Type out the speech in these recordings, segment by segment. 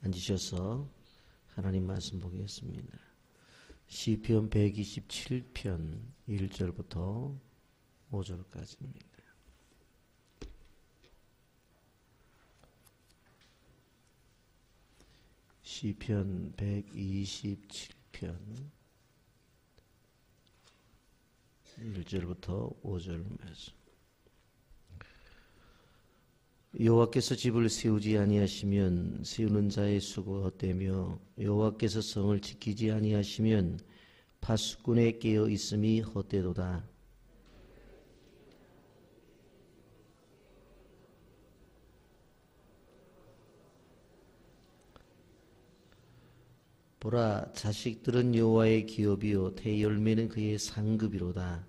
앉으셔서 하나님 말씀 보겠습니다. 시편 127편 1절부터 5절까지입니다. 시편 127편 1절부터 5절 말씀. 여호와께서 집을 세우지 아니하시면 세우는 자의 수고가 헛되며 여호와께서 성을 지키지 아니하시면 파수꾼의 깨어 있음이 헛되도다. 보라, 자식들은 여호와의 기업이요 태열매는 그의 상급이로다.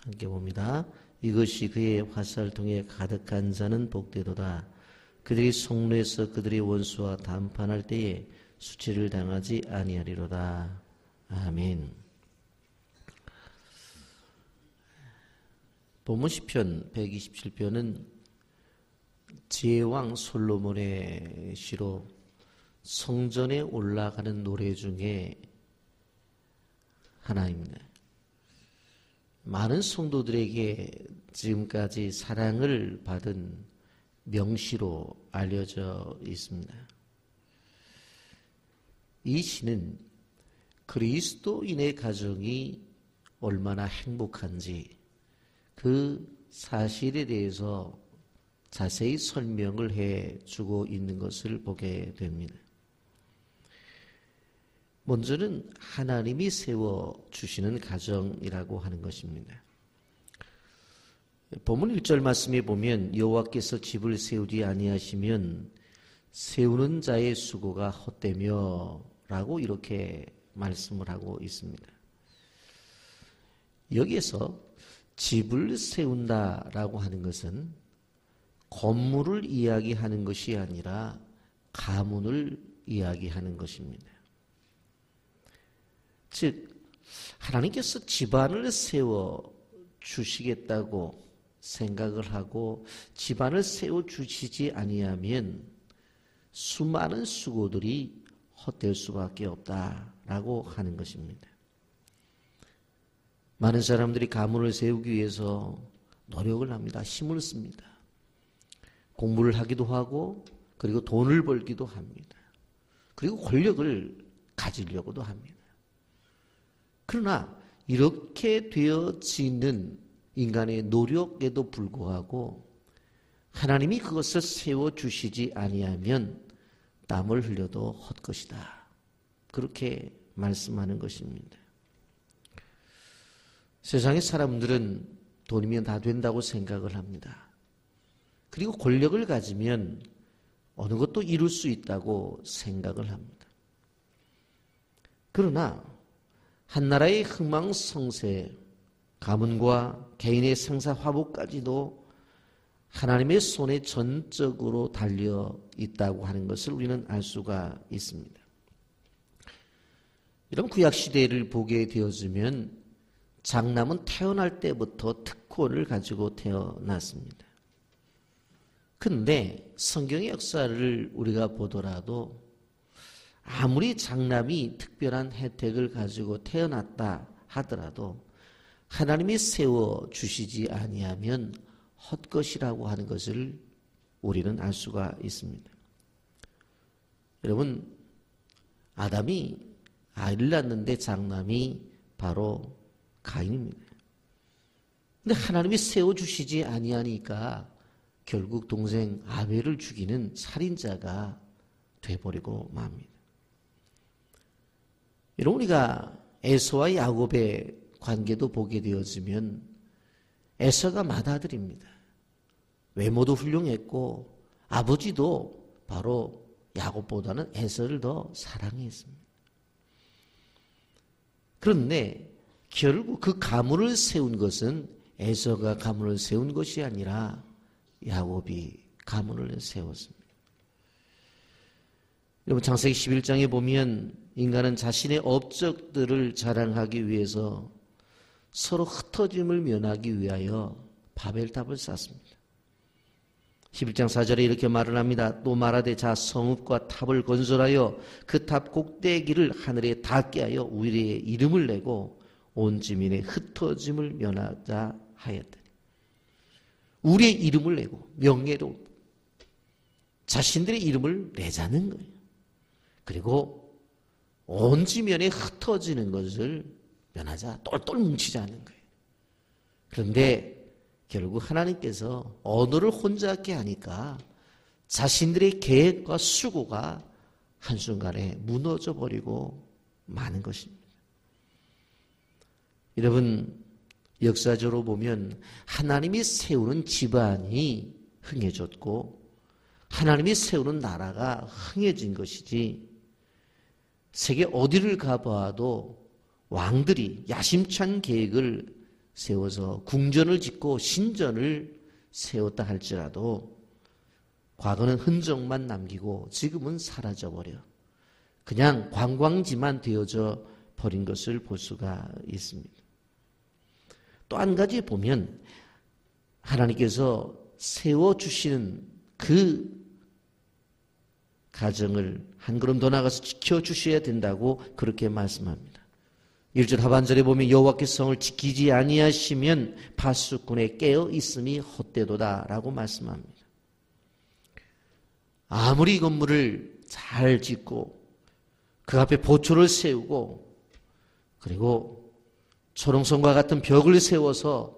함께 봅니다. 이것이 그의 화살통에 가득한 자는 복되도다. 그들이 속로에서 그들의 원수와 담판할 때에 수치를 당하지 아니하리로다. 아멘. 본문 시편 127편은 제왕 솔로몬의 시로 성전에 올라가는 노래 중에 하나입니다. 많은 성도들에게 지금까지 사랑을 받은 명시로 알려져 있습니다. 이 시는 그리스도인의 가정이 얼마나 행복한지 그 사실에 대해서 자세히 설명을 해주고 있는 것을 보게 됩니다. 먼저는 하나님이 세워주시는 가정이라고 하는 것입니다. 본문 1절 말씀에 보면 여호와께서 집을 세우지 아니하시면 세우는 자의 수고가 헛되며 라고 이렇게 말씀을 하고 있습니다. 여기에서 집을 세운다라고 하는 것은 건물을 이야기하는 것이 아니라 가문을 이야기하는 것입니다. 즉 하나님께서 집안을 세워 주시겠다고 생각을 하고 집안을 세워 주시지 아니하면 수많은 수고들이 헛될 수밖에 없다라고 하는 것입니다. 많은 사람들이 가문을 세우기 위해서 노력을 합니다. 힘을 씁니다. 공부를 하기도 하고 그리고 돈을 벌기도 합니다. 그리고 권력을 가지려고도 합니다. 그러나 이렇게 되어지는 인간의 노력에도 불구하고 하나님이 그것을 세워주시지 아니하면 땀을 흘려도 헛것이다. 그렇게 말씀하는 것입니다. 세상의 사람들은 돈이면 다 된다고 생각을 합니다. 그리고 권력을 가지면 어느 것도 이룰 수 있다고 생각을 합니다. 그러나 한 나라의 흥망성쇠, 가문과 개인의 생사화복까지도 하나님의 손에 전적으로 달려 있다고 하는 것을 우리는 알 수가 있습니다. 이런 구약시대를 보게 되어지면 장남은 태어날 때부터 특권을 가지고 태어났습니다. 그런데 성경의 역사를 우리가 보더라도 아무리 장남이 특별한 혜택을 가지고 태어났다 하더라도 하나님이 세워주시지 아니하면 헛것이라고 하는 것을 우리는 알 수가 있습니다. 여러분, 아담이 아이를 낳는데 장남이 바로 가인입니다. 근데 하나님이 세워주시지 아니하니까 결국 동생 아벨을 죽이는 살인자가 돼버리고 맙니다. 여러분, 우리가 에서와 야곱의 관계도 보게 되어지면 에서가 맏아들입니다. 외모도 훌륭했고 아버지도 바로 야곱보다는 에서를 더 사랑했습니다. 그런데 결국 그 가문을 세운 것은 에서가 가문을 세운 것이 아니라 야곱이 가문을 세웠습니다. 여러분, 창세기 11장에 보면 인간은 자신의 업적들을 자랑하기 위해서 서로 흩어짐을 면하기 위하여 바벨탑을 쌓습니다. 11장 4절에 이렇게 말을 합니다. 또 말하되 자 성읍과 탑을 건설하여 그 탑 꼭대기를 하늘에 닿게 하여 우리의 이름을 내고 온 지민의 흩어짐을 면하자 하였더니. 우리의 이름을 내고 명예로 자신들의 이름을 내자는 거예요. 그리고 온 지면에 흩어지는 것을 면하자, 똘똘 뭉치자는 거예요. 그런데 결국 하나님께서 언어를 혼잡게 하니까 자신들의 계획과 수고가 한순간에 무너져 버리고 마는 것입니다. 여러분, 역사적으로 보면 하나님이 세우는 집안이 흥해졌고 하나님이 세우는 나라가 흥해진 것이지, 세계 어디를 가봐도 왕들이 야심찬 계획을 세워서 궁전을 짓고 신전을 세웠다 할지라도 과거는 흔적만 남기고 지금은 사라져버려 그냥 관광지만 되어져 버린 것을 볼 수가 있습니다. 또 한 가지 보면 하나님께서 세워주시는 그 가정을 한 걸음 더 나가서 지켜주셔야 된다고 그렇게 말씀합니다. 1절 하반절에 보면 여호와께서 성을 지키지 아니하시면 파수꾼의 깨어 있음이 헛되도다 라고 말씀합니다. 아무리 건물을 잘 짓고 그 앞에 보초를 세우고 그리고 초롱성과 같은 벽을 세워서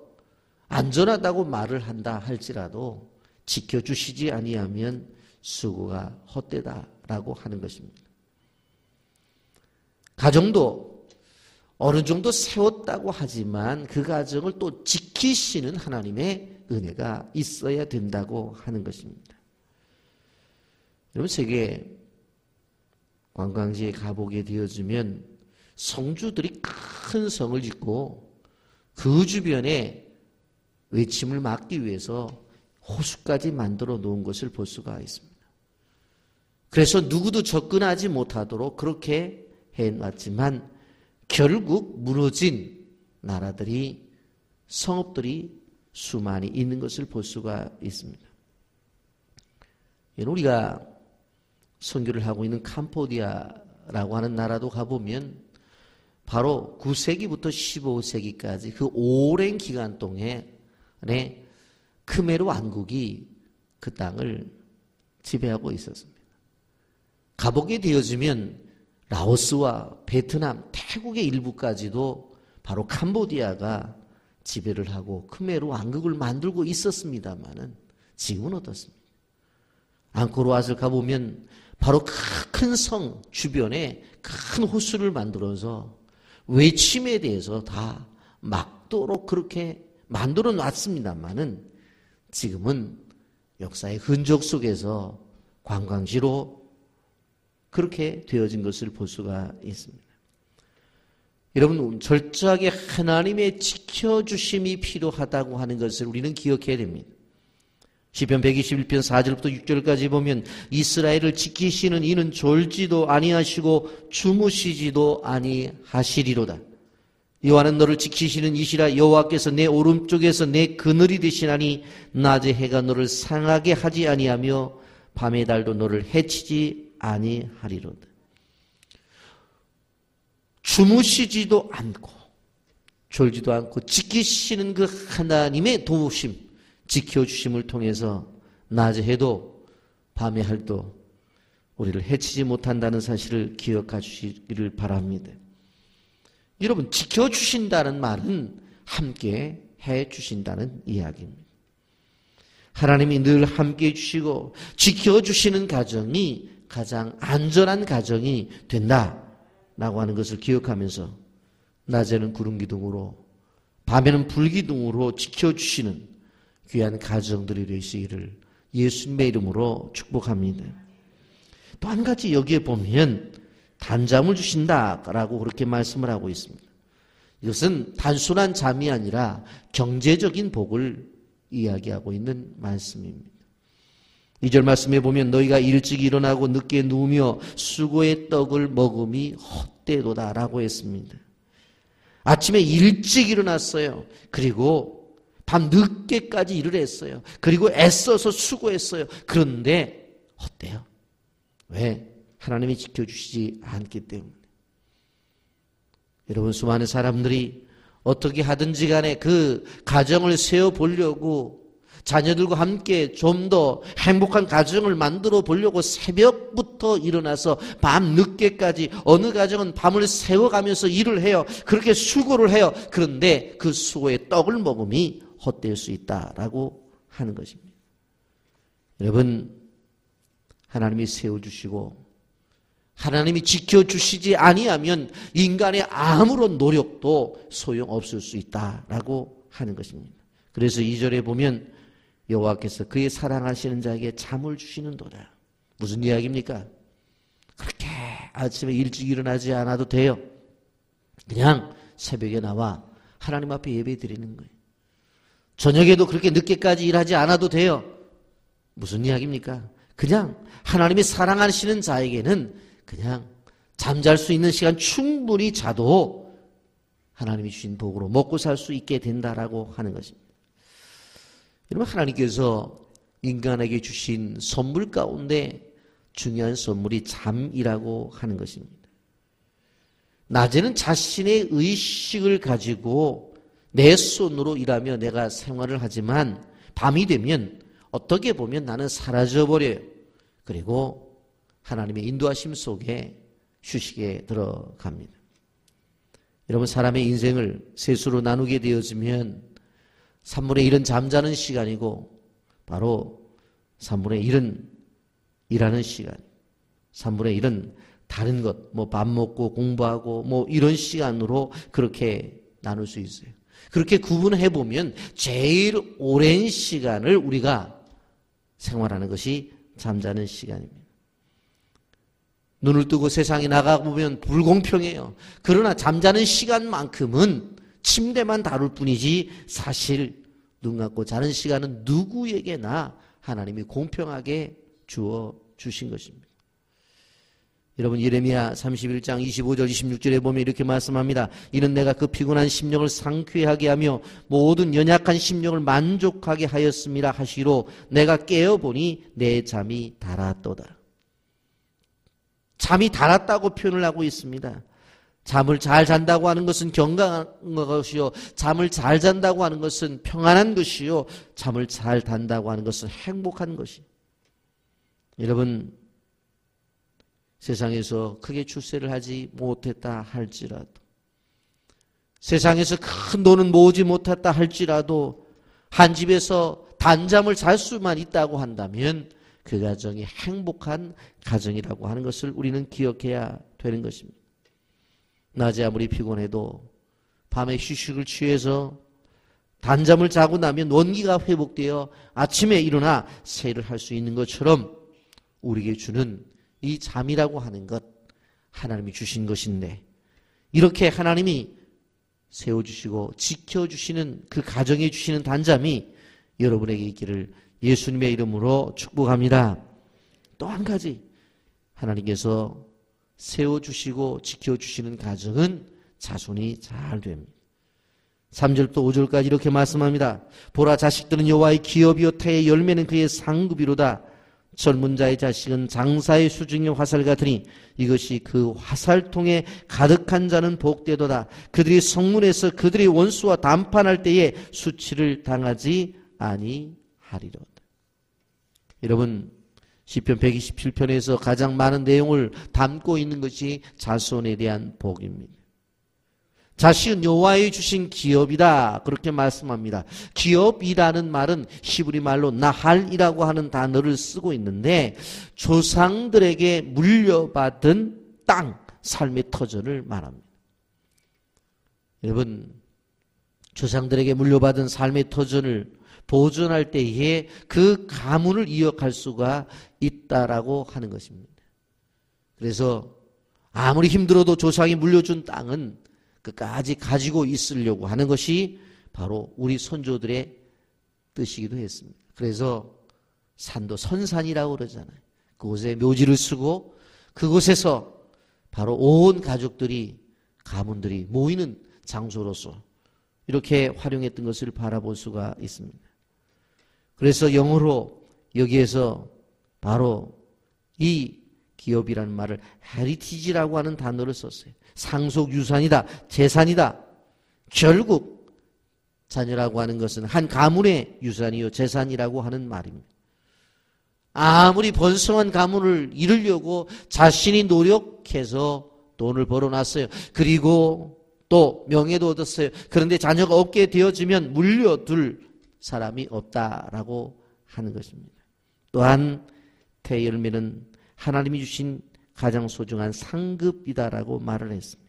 안전하다고 말을 한다 할지라도 지켜주시지 아니하면 수고가 헛되다라고 하는 것입니다. 가정도 어느 정도 세웠다고 하지만 그 가정을 또 지키시는 하나님의 은혜가 있어야 된다고 하는 것입니다. 여러분, 세계 관광지에 가보게 되어지면 성주들이 큰 성을 짓고 그 주변에 외침을 막기 위해서 호수까지 만들어 놓은 것을 볼 수가 있습니다. 그래서 누구도 접근하지 못하도록 그렇게 해놨지만 결국 무너진 나라들이, 성읍들이 수많이 있는 것을 볼 수가 있습니다. 우리가 선교를 하고 있는 캄보디아라고 하는 나라도 가보면 바로 9세기부터 15세기까지 그 오랜 기간 동안에 크메르 왕국이 그 땅을 지배하고 있었습니다. 가보게 되어지면 라오스와 베트남, 태국의 일부까지도 바로 캄보디아가 지배를 하고 크메르 왕국을 만들고 있었습니다만은 지금은 어떻습니까? 앙코르왓을 가보면 바로 큰 성 주변에 큰 호수를 만들어서 외침에 대해서 다 막도록 그렇게 만들어 놨습니다만은 지금은 역사의 흔적 속에서 관광지로 그렇게 되어진 것을 볼 수가 있습니다. 여러분, 철저하게 하나님의 지켜주심이 필요하다고 하는 것을 우리는 기억해야 됩니다. 시편 121편 4절부터 6절까지 보면 이스라엘을 지키시는 이는 졸지도 아니하시고 주무시지도 아니하시리로다. 여호와는 너를 지키시는 이시라. 여호와께서 내 오른쪽에서 내 그늘이 되시나니 낮에 해가 너를 상하게 하지 아니하며 밤의 달도 너를 해치지 아니하리로다. 주무시지도 않고 졸지도 않고 지키시는 그 하나님의 도우심, 지켜주심을 통해서 낮에 해도 밤에 할도 우리를 해치지 못한다는 사실을 기억하시기를 바랍니다. 여러분, 지켜주신다는 말은 함께 해주신다는 이야기입니다. 하나님이 늘 함께 해주시고 지켜주시는 가정이 가장 안전한 가정이 된다라고 하는 것을 기억하면서 낮에는 구름기둥으로 밤에는 불기둥으로 지켜주시는 귀한 가정들이 되시기를 예수님의 이름으로 축복합니다. 또 한 가지 여기에 보면 단잠을 주신다라고 그렇게 말씀을 하고 있습니다. 이것은 단순한 잠이 아니라 경제적인 복을 이야기하고 있는 말씀입니다. 2절 말씀에 보면 너희가 일찍 일어나고 늦게 누우며 수고의 떡을 먹음이 헛되도다라고 했습니다. 아침에 일찍 일어났어요. 그리고 밤 늦게까지 일을 했어요. 그리고 애써서 수고했어요. 그런데 어때요? 왜? 하나님이 지켜주시지 않기 때문에. 여러분, 수많은 사람들이 어떻게 하든지 간에 그 가정을 세워보려고 자녀들과 함께 좀 더 행복한 가정을 만들어 보려고 새벽부터 일어나서 밤 늦게까지, 어느 가정은 밤을 새워가면서 일을 해요. 그렇게 수고를 해요. 그런데 그 수고의 떡을 먹음이 헛될 수 있다라고 하는 것입니다. 여러분, 하나님이 세워주시고 하나님이 지켜주시지 아니하면 인간의 아무런 노력도 소용없을 수 있다라고 하는 것입니다. 그래서 2절에 보면 여호와께서 그의 사랑하시는 자에게 잠을 주시는도다. 무슨 이야기입니까? 그렇게 아침에 일찍 일어나지 않아도 돼요. 그냥 새벽에 나와 하나님 앞에 예배 드리는 거예요. 저녁에도 그렇게 늦게까지 일하지 않아도 돼요. 무슨 이야기입니까? 그냥 하나님이 사랑하시는 자에게는 그냥 잠잘 수 있는 시간 충분히 자도 하나님이 주신 복으로 먹고 살 수 있게 된다라고 하는 것입니다. 여러분, 하나님께서 인간에게 주신 선물 가운데 중요한 선물이 잠이라고 하는 것입니다. 낮에는 자신의 의식을 가지고 내 손으로 일하며 내가 생활을 하지만 밤이 되면 어떻게 보면 나는 사라져버려요. 그리고 하나님의 인도하심 속에 휴식에 들어갑니다. 여러분, 사람의 인생을 셋으로 나누게 되어지면 3분의 1은 잠자는 시간이고 바로 3분의 1은 일하는 시간, 3분의 1은 다른 것, 밥 먹고 공부하고 이런 시간으로 그렇게 나눌 수 있어요. 그렇게 구분해 보면 제일 오랜 시간을 우리가 생활하는 것이 잠자는 시간입니다. 눈을 뜨고 세상에 나가보면 불공평해요. 그러나 잠자는 시간만큼은 침대만 다룰 뿐이지 사실 눈 감고 자는 시간은 누구에게나 하나님이 공평하게 주어 주신 것입니다. 여러분, 예레미야 31장 25절 26절에 보면 이렇게 말씀합니다. 이는 내가 그 피곤한 심령을 상쾌하게 하며 모든 연약한 심령을 만족하게 하였음이라 하시로 내가 깨어보니 내 잠이 달았도다. 잠이 달았다고 표현을 하고 있습니다. 잠을 잘 잔다고 하는 것은 건강한 것이요, 잠을 잘 잔다고 하는 것은 평안한 것이요, 잠을 잘 잔다고 하는 것은 행복한 것이. 여러분, 세상에서 크게 출세를 하지 못했다 할지라도, 세상에서 큰 돈은 모으지 못했다 할지라도 한 집에서 단잠을 잘 수만 있다고 한다면 그 가정이 행복한 가정이라고 하는 것을 우리는 기억해야 되는 것입니다. 낮에 아무리 피곤해도 밤에 휴식을 취해서 단잠을 자고 나면 원기가 회복되어 아침에 일어나 세일을 할 수 있는 것처럼 우리에게 주는 이 잠이라고 하는 것, 하나님이 주신 것인데, 이렇게 하나님이 세워주시고 지켜주시는 그 가정에 주시는 단잠이 여러분에게 있기를 예수님의 이름으로 축복합니다. 또 한 가지, 하나님께서 세워주시고 지켜주시는 가정은 자손이 잘 됩니다. 3절부터 5절까지 이렇게 말씀합니다. 보라, 자식들은 여호와의 기업이요 태의 열매는 그의 상급이로다. 젊은 자의 자식은 장사의 수중의 화살 같으니 이것이 그 화살통에 가득한 자는 복되도다. 그들이 성문에서 그들의 원수와 담판할 때에 수치를 당하지 아니하리로다. 여러분, 시편 127편에서 가장 많은 내용을 담고 있는 것이 자손에 대한 복입니다. 자식은 여호와의 주신 기업이다, 그렇게 말씀합니다. 기업이라는 말은 히브리 말로 나할이라고 하는 단어를 쓰고 있는데 조상들에게 물려받은 땅, 삶의 터전을 말합니다. 여러분, 조상들에게 물려받은 삶의 터전을 보존할 때에 그 가문을 이어갈 수가 있다라고 하는 것입니다. 그래서 아무리 힘들어도 조상이 물려준 땅은 끝까지 가지고 있으려고 하는 것이 바로 우리 선조들의 뜻이기도 했습니다. 그래서 산도 선산이라고 그러잖아요. 그곳에 묘지를 쓰고 그곳에서 바로 온 가족들이, 가문들이 모이는 장소로서 이렇게 활용했던 것을 바라볼 수가 있습니다. 그래서 영어로 여기에서 바로 이 기업이라는 말을 heritage라고 하는 단어를 썼어요. 상속 유산이다, 재산이다. 결국 자녀라고 하는 것은 한 가문의 유산이요 재산이라고 하는 말입니다. 아무리 번성한 가문을 이루려고 자신이 노력해서 돈을 벌어놨어요. 그리고 또 명예도 얻었어요. 그런데 자녀가 없게 되어지면 물려둘 사람이 없다라고 하는 것입니다. 또한 태열매는 하나님이 주신 가장 소중한 상급이다라고 말을 했습니다.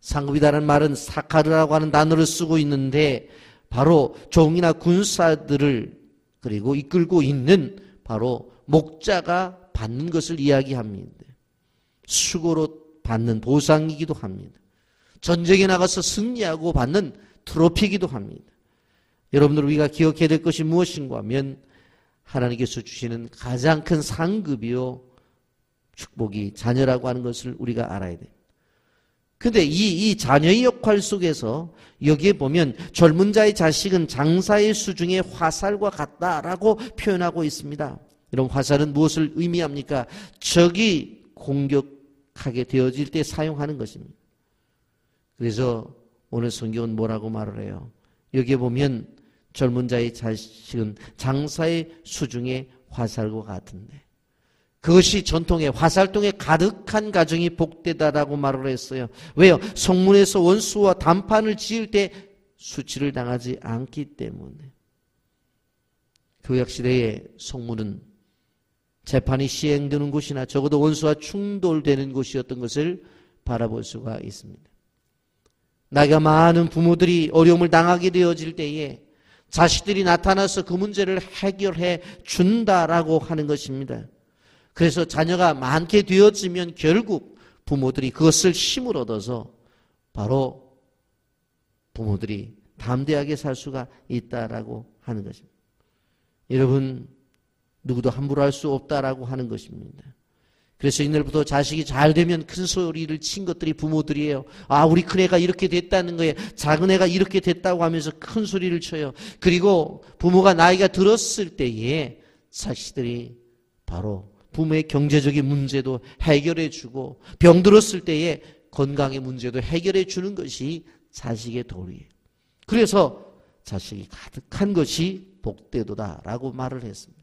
상급이다라는 말은 사카르라고 하는 단어를 쓰고 있는데 바로 종이나 군사들을 그리고 이끌고 있는 바로 목자가 받는 것을 이야기합니다. 수고로 받는 보상이기도 합니다. 전쟁에 나가서 승리하고 받는 트로피이기도 합니다. 여러분들 우리가 기억해야 될 것이 무엇인가 하면 하나님께서 주시는 가장 큰 상급이요 축복이 자녀라고 하는 것을 우리가 알아야 돼요. 근데 이 자녀의 역할 속에서 여기에 보면 젊은 자의 자식은 장사의 수중의 화살과 같다라고 표현하고 있습니다. 이런 화살은 무엇을 의미합니까? 적이 공격하게 되어질 때 사용하는 것입니다. 그래서 오늘 성경은 뭐라고 말을 해요? 여기에 보면 젊은 자의 자식은 장사의 수중의 화살과 같은데 그것이 전통의 화살통에 가득한 가정이 복되다라고 말을 했어요. 왜요? 성문에서 원수와 단판을 지을 때 수치를 당하지 않기 때문에. 구약시대의 성문은 재판이 시행되는 곳이나 적어도 원수와 충돌되는 곳이었던 것을 바라볼 수가 있습니다. 나이가 많은 부모들이 어려움을 당하게 되어질 때에 자식들이 나타나서 그 문제를 해결해 준다라고 하는 것입니다. 그래서 자녀가 많게 되어지면 결국 부모들이 그것을 힘을 얻어서 바로 부모들이 담대하게 살 수가 있다라고 하는 것입니다. 여러분 누구도 함부로 할 수 없다라고 하는 것입니다. 그래서 이날부터 자식이 잘 되면 큰 소리를 친 것들이 부모들이에요. 아, 우리 큰애가 이렇게 됐다는 거예요. 작은 애가 이렇게 됐다고 하면서 큰 소리를 쳐요. 그리고 부모가 나이가 들었을 때에 자식들이 바로 부모의 경제적인 문제도 해결해 주고 병 들었을 때에 건강의 문제도 해결해 주는 것이 자식의 도리예요. 그래서 자식이 가득한 것이 복되도다라고 말을 했습니다.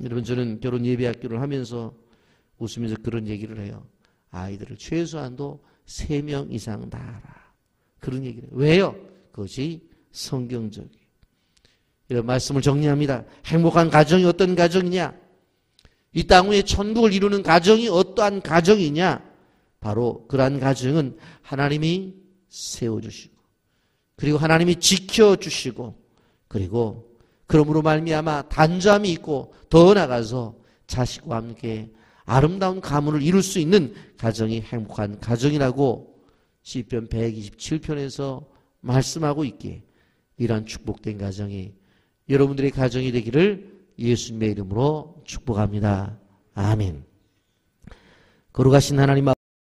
여러분 저는 결혼 예배학교를 하면서 웃으면서 그런 얘기를 해요. 아이들을 최소한도 3명 이상 낳아라. 그런 얘기를 해요. 왜요? 그것이 성경적이에요. 이런 말씀을 정리합니다. 행복한 가정이 어떤 가정이냐? 이 땅 위에 천국을 이루는 가정이 어떠한 가정이냐? 바로 그러한 가정은 하나님이 세워주시고 그리고 하나님이 지켜주시고 그리고 그러므로 말미암아 단잠이 있고 더 나아가서 자식과 함께 아름다운 가문을 이룰 수 있는 가정이 행복한 가정이라고 시편 127편에서 말씀하고 있기에 이러한 축복된 가정이 여러분들의 가정이 되기를 예수님의 이름으로 축복합니다. 아멘. 거룩하신 하나님